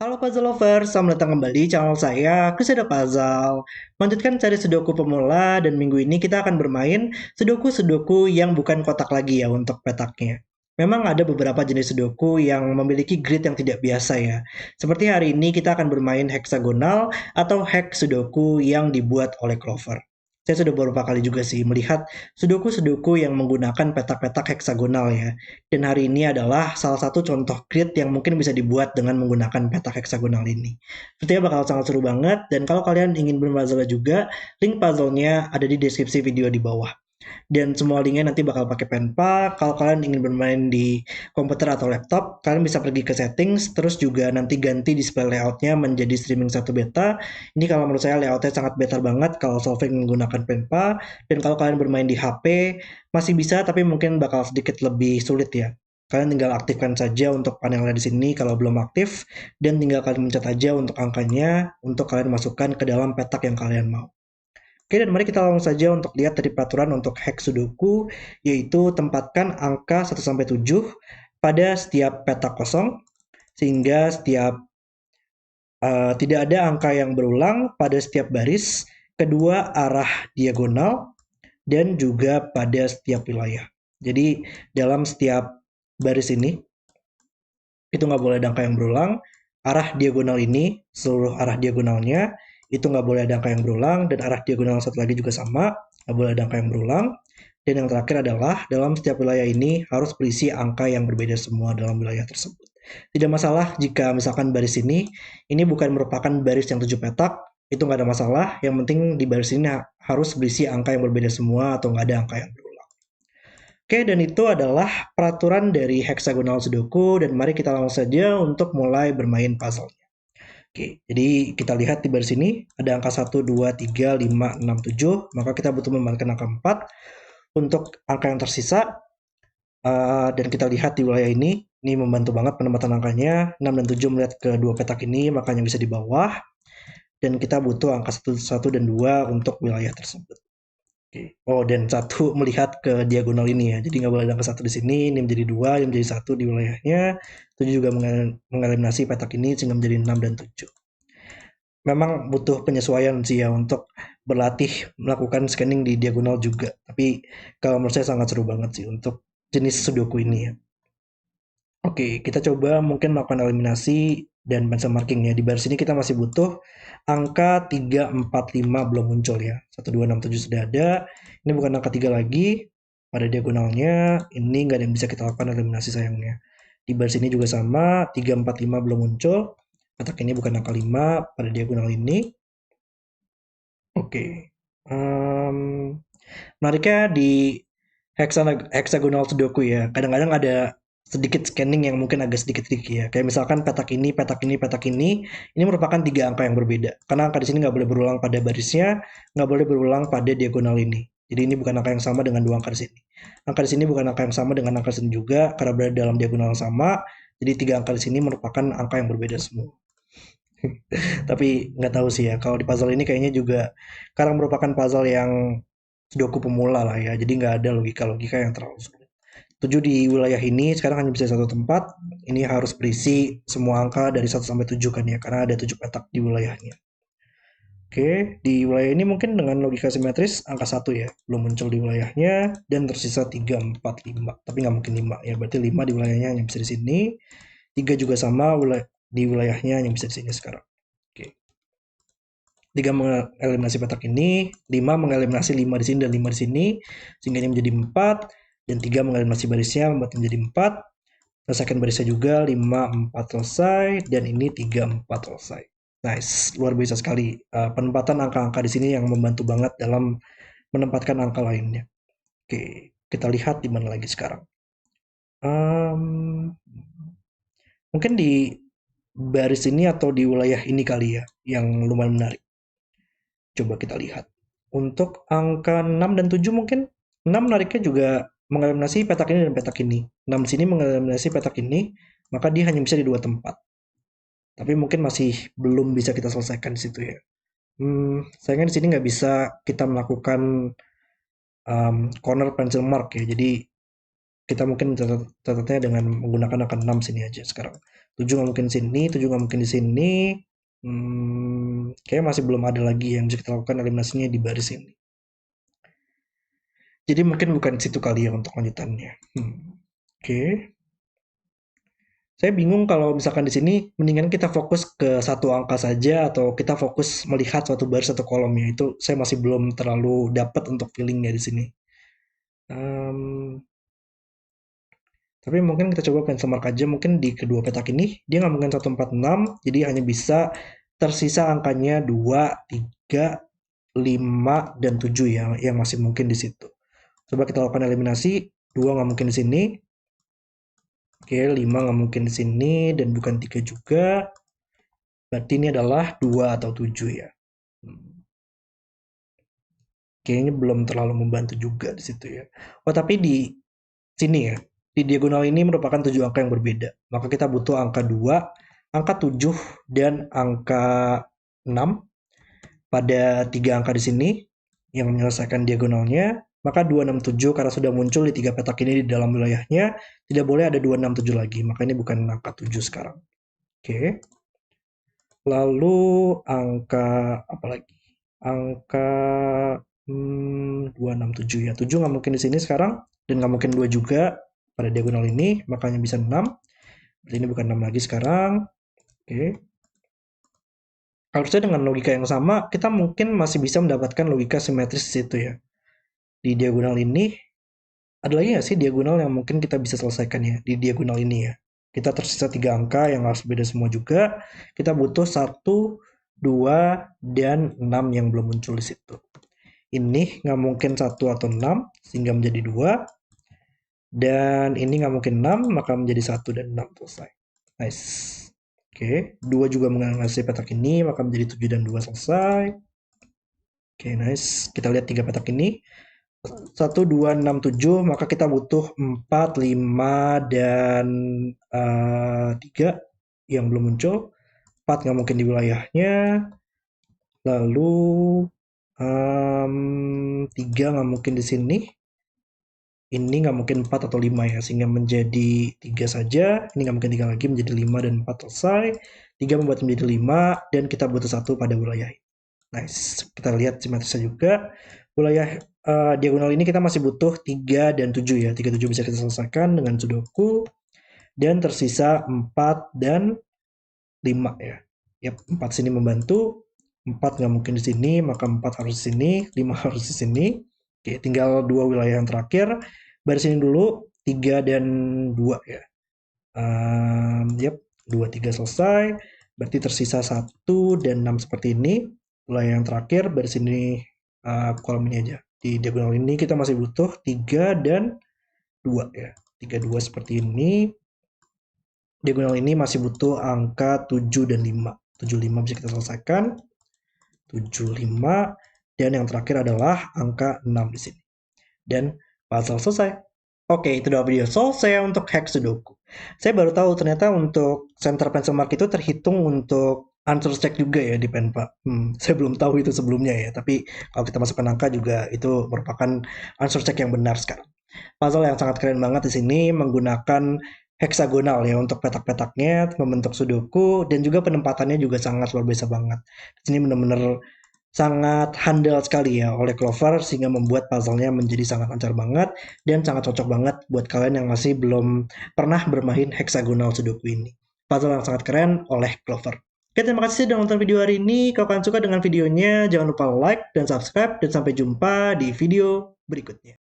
Halo puzzle lovers, selamat datang kembali di channel saya, Chris Ada Puzzle. Lanjutkan cari Sudoku pemula dan minggu ini kita akan bermain Sudoku-Sudoku yang bukan kotak lagi ya untuk petaknya. Memang ada beberapa jenis Sudoku yang memiliki grid yang tidak biasa ya. Seperti hari ini kita akan bermain heksagonal atau hex Sudoku yang dibuat oleh Clover. Saya sudah beberapa kali juga sih melihat Sudoku-Sudoku yang menggunakan petak-petak heksagonal ya. Dan hari ini adalah salah satu contoh grid yang mungkin bisa dibuat dengan menggunakan petak heksagonal ini. Sepertinya bakal sangat seru banget, dan kalau kalian ingin berpuzzle juga, link puzzle-nya ada di deskripsi video di bawah. Dan semua linknya nanti bakal pakai Penpa. Kalau kalian ingin bermain di komputer atau laptop, kalian bisa pergi ke settings, terus juga nanti ganti display layoutnya menjadi streaming 1 beta. Ini kalau menurut saya layoutnya sangat better banget kalau solving menggunakan Penpa. Dan kalau kalian bermain di HP, masih bisa tapi mungkin bakal sedikit lebih sulit ya. Kalian tinggal aktifkan saja untuk panelnya di sini kalau belum aktif, dan tinggal kalian mencet aja untuk angkanya untuk kalian masukkan ke dalam petak yang kalian mau. Oke, dan mari kita langsung saja untuk lihat dari peraturan untuk hex Sudoku, yaitu tempatkan angka 1 sampai 7 pada setiap petak kosong, sehingga tidak ada angka yang berulang pada setiap baris, kedua arah diagonal, dan juga pada setiap wilayah. Jadi dalam setiap baris ini, itu nggak boleh ada angka yang berulang. Arah diagonal ini, seluruh arah diagonalnya, itu nggak boleh ada angka yang berulang. Dan arah diagonal satu lagi juga sama, nggak boleh ada angka yang berulang. Dan yang terakhir adalah, dalam setiap wilayah ini harus berisi angka yang berbeda semua dalam wilayah tersebut. Tidak masalah jika misalkan baris ini bukan merupakan baris yang 7 petak, itu nggak ada masalah. Yang penting di baris ini harus berisi angka yang berbeda semua atau nggak ada angka yang berulang. Oke, dan itu adalah peraturan dari heksagonal Sudoku, dan mari kita langsung saja untuk mulai bermain puzzle-nya. Oke, jadi kita lihat di baris ini ada angka 1, 2, 3, 5, 6, 7, maka kita butuh membalikan angka 4 untuk angka yang tersisa. Dan kita lihat di wilayah ini membantu banget penempatan angkanya, 6 dan 7 melihat ke dua petak ini, makanya bisa di bawah, dan kita butuh angka 1, 1 dan 2 untuk wilayah tersebut. Oke. Oh, dan satu melihat ke diagonal ini ya. Jadi nggak boleh ada angka 1 di sini, ini menjadi 2, yang menjadi 1 di wilayahnya. 7 juga mengeliminasi petak ini sehingga menjadi 6 dan 7. Memang butuh penyesuaian sih ya untuk berlatih melakukan scanning di diagonal juga. Tapi kalau menurut saya sangat seru banget sih untuk jenis Sudoku ini ya. Oke, kita coba mungkin melakukan eliminasi dan pencil markingnya. Di baris ini kita masih butuh angka 3, 4, 5 belum muncul ya. 1, 2, 6, 7 sudah ada. Ini bukan angka 3 lagi. Pada diagonalnya, ini nggak ada yang bisa kita lakukan eliminasi sayangnya. Di baris ini juga sama, 3, 4, 5 belum muncul. Petak ini bukan angka 5 pada diagonal ini. Oke. Menariknya di hexagonal Sudoku ya. Kadang-kadang ada sedikit scanning yang mungkin agak sedikit tricky ya. Kayak misalkan petak ini, petak ini, petak ini merupakan 3 angka yang berbeda. Karena angka di sini nggak boleh berulang pada barisnya, nggak boleh berulang pada diagonal ini. Jadi ini bukan angka yang sama dengan dua angka di sini. Angka di sini bukan angka yang sama dengan angka di sini juga, karena berada dalam diagonal yang sama. Jadi 3 angka di sini merupakan angka yang berbeda semua. Tapi nggak tahu sih ya, kalau di puzzle ini kayaknya juga karena merupakan puzzle yang Sudoku pemula lah ya, jadi nggak ada logika-logika yang terlalu sulit. 7 di wilayah ini sekarang hanya bisa satu tempat, ini harus berisi semua angka dari 1 sampai 7 kan ya, karena ada 7 petak di wilayahnya. Oke, di wilayah ini mungkin dengan logika simetris, angka 1 ya, belum muncul di wilayahnya, dan tersisa 3, 4, 5. Tapi nggak mungkin 5 ya, berarti 5 di wilayahnya hanya bisa di sini, 3 juga sama di wilayahnya hanya bisa di sini sekarang. Oke. 3 mengeliminasi petak ini, 5 mengeliminasi 5 di sini dan 5 di sini, sehingga ini menjadi 4, dan 3 mengeliminasi barisnya membuat menjadi 4. Selesaikan barisnya juga, 5, 4 selesai, dan ini 3, 4 selesai. Nice, luar biasa sekali. Penempatan angka-angka di sini yang membantu banget dalam menempatkan angka lainnya. Oke, kita lihat di mana lagi sekarang. Mungkin di baris ini atau di wilayah ini kali ya, yang lumayan menarik. Coba kita lihat. Untuk angka 6 dan 7 mungkin. 6 menariknya juga mengeliminasi petak ini dan petak ini. 6 di sini mengeliminasi petak ini, maka dia hanya bisa di 2 tempat. Tapi mungkin masih belum bisa kita selesaikan di situ ya. Sayangnya di sini nggak bisa kita melakukan corner pencil mark ya. Jadi kita mungkin catatnya dengan menggunakan angka 6 sini aja sekarang. 7 nggak mungkin di sini, 7 nggak mungkin di sini. Kayaknya masih belum ada lagi yang bisa kita lakukan eliminasinya di baris ini. Jadi mungkin bukan situ kali ya untuk lanjutannya. Oke. Saya bingung kalau misalkan di sini mendingan kita fokus ke satu angka saja atau kita fokus melihat suatu baris atau kolomnya. Itu saya masih belum terlalu dapat untuk feelingnya di sini. Tapi mungkin kita coba pencil mark aja. Mungkin di kedua petak ini dia nggak mungkin 146, jadi hanya bisa tersisa angkanya 2, 3, 5, dan 7 ya, yang masih mungkin di situ. Coba kita lakukan eliminasi. 2 nggak mungkin di sini. Oke, 5 nggak mungkin di sini dan bukan 3 juga. Berarti ini adalah 2 atau 7 ya. Kayaknya belum terlalu membantu juga di situ ya. Oh, tapi di sini ya, di diagonal ini merupakan 7 angka yang berbeda. Maka kita butuh angka 2, angka 7, dan angka 6 pada 3 angka di sini yang menyelesaikan diagonalnya. Maka 267 karena sudah muncul di 3 petak ini di dalam wilayahnya, tidak boleh ada 267 lagi. Maka ini bukan angka 7 sekarang. Oke. Lalu angka apa lagi? Angka 267 ya. 7 nggak mungkin di sini sekarang dan nggak mungkin 2 juga pada diagonal ini, makanya bisa 6. Berarti ini bukan 6 lagi sekarang. Oke. Harusnya dengan logika yang sama, kita mungkin masih bisa mendapatkan logika simetris di situ ya. Di diagonal ini, ada lagi nggak sih diagonal yang mungkin kita bisa selesaikan ya di diagonal ini ya. Kita tersisa 3 angka yang harus beda semua juga. Kita butuh 1, 2, dan 6 yang belum muncul di situ. Ini nggak mungkin 1 atau 6, sehingga menjadi 2. Dan ini nggak mungkin 6, maka menjadi 1 dan 6 selesai. Nice. Oke, 2 juga menghasilkan petak ini, maka menjadi 7 dan 2 selesai. Oke, nice. Kita lihat 3 petak ini. 1, 2, 6, 7, maka kita butuh 4, 5, dan 3 yang belum muncul. 4 nggak mungkin di wilayahnya. Lalu 3 nggak mungkin di sini. Ini nggak mungkin 4 atau 5 ya, sehingga menjadi 3 saja. Ini nggak mungkin 3 lagi, menjadi 5 dan 4 selesai. 3 membuat menjadi 5, dan kita butuh 1 pada wilayah ini. Nice. Kita lihat simetrisnya juga. Wilayah diagonal ini kita masih butuh 3 dan 7 ya. 3, 7 bisa kita selesaikan dengan sudoku. Dan tersisa 4 dan 5 ya. Yap, 4 sini membantu. 4 nggak mungkin di sini, maka 4 harus di sini. 5 harus di sini. Oke, tinggal 2 wilayah yang terakhir. Baris ini dulu, 3 dan 2 ya. Yap, 2, 3 selesai. Berarti tersisa 1 dan 6 seperti ini. Wilayah yang terakhir, baris ini kolom ini aja. Di diagonal ini kita masih butuh 3 dan 2 ya. 3, 2 seperti ini. Diagonal ini masih butuh angka 7 dan 5. 7, 5 bisa kita selesaikan. 7, 5. Dan yang terakhir adalah angka 6 di sini. Dan puzzle selesai. Oke, itu adalah video selesai untuk hack sudoku. Saya baru tahu ternyata untuk center pencil mark itu terhitung untuk answer check juga ya di Penpa. Saya belum tahu itu sebelumnya ya, tapi kalau kita masukkan angka juga itu merupakan answer check yang benar sekarang. Puzzle yang sangat keren banget di sini menggunakan heksagonal ya untuk petak-petaknya membentuk sudoku, dan juga penempatannya juga sangat luar biasa banget. Di sini benar-benar sangat handal sekali ya oleh Clover, sehingga membuat puzzle-nya menjadi sangat lancar banget dan sangat cocok banget buat kalian yang masih belum pernah bermain hexagonal sudoku ini. Puzzle yang sangat keren oleh Clover. Oke, terima kasih sudah nonton video hari ini. Kalau kalian suka dengan videonya, jangan lupa like dan subscribe, dan sampai jumpa di video berikutnya.